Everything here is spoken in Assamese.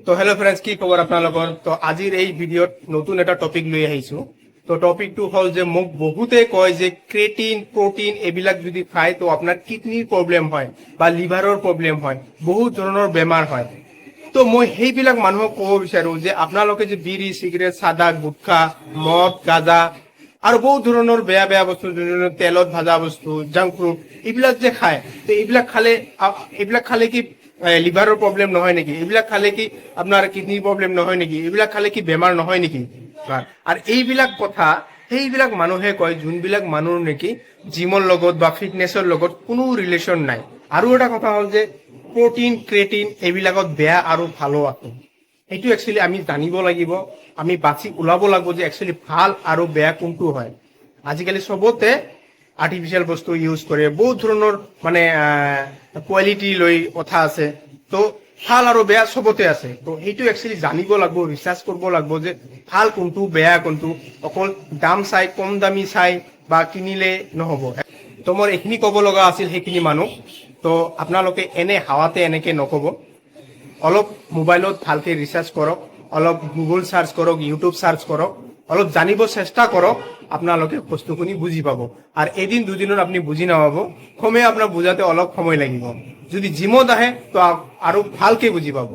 তো হেল্ল' ফ্ৰেণ্ডছ, কি খবৰ আপোনালোকৰ? তো আজিৰ এই ভিডিঅ'ত নতুন এটা টপিক লৈ আহিছোঁ। তো টপিকটো হ'ল যে মোক বহুতে কয় যে ক্ৰেটিন, প্ৰটিন এইবিলাক যদি খায় তো আপোনাৰ কিডনিৰ প্ৰব্লেম হয় বা লিভাৰৰ প্ৰব্লেম হয়, বহুত ধৰণৰ বেমাৰ হয়। তো মই সেইবিলাক মানুহক ক'ব বিচাৰোঁ যে আপোনালোকে যে বিড়ি, চিগাৰেট, চাদা, গুটখা, মদ, গাঁজা আৰু বহুত ধৰণৰ বেয়া বেয়া বস্তু, যেনে তেলত ভাজা বস্তু, জাংক ফুড এইবিলাক যে খায়, তো এইবিলাক খালে কি লিভাৰৰ প্ৰব্লেম নহয় নেকি? এইবিলাক খালে কি আপোনাৰ কিডনিৰ প্ৰব্লেম নহয় নেকি? এইবিলাক খালে কি বেমাৰ নহয় নেকি? আৰু এইবিলাক কথা সেইবিলাক মানুহে কয় যোনবিলাক মানুহ নেকি জিমৰ লগত বা ফিটনেছৰ লগত কোনো ৰিলেশ্যন নাই। আৰু এটা কথা হ'ল যে প্ৰটিন, ক্ৰেটিন এইবিলাকত বেয়া আৰু ভালো আছে। সেইটো একচুৱেলি আমি জানিব লাগিব, আমি বাছি ওলাব লাগিব যে একচুৱেলি ভাল আৰু বেয়া কোনটো হয়। আজিকালি চবতে আৰ্টিফিচিয়েল বস্তু ইউজ কৰে, বহুত ধৰণৰ মানে কোৱালিটি লৈ কথা আছে। তো ভাল আৰু বেয়া চবতে আছে। তো সেইটো একচুৱেলি জানিব লাগিব, ৰিচাৰ্চ কৰিব লাগিব যে ভাল কোনটো, বেয়া কোনটো। অকল দাম চাই, কম দামী চাই বা কিনিলে নহ'ব। তো মোৰ এইখিনি ক'ব লগা আছিল সেইখিনি মানুহ। তো আপোনালোকে এনে হাৱাতে এনেকে নক'ব। অলপ মোবাইলত ভালকে ৰিচাৰ্চ কৰক, অলপ গুগল চাৰ্চ কৰক, ইউটিউব চাৰ্চ কৰক, অলপ জানিব চেষ্টা কৰক, আপোনালোকে বস্তুখিনি বুজি পাব। আৰু এদিন দুদিনত আপুনি বুজি নাপাব, কমে আপোনাক বুজাতে অলপ সময় লাগিব। যদি জিমত আহে তো আৰু ভালকে বুজি পাব।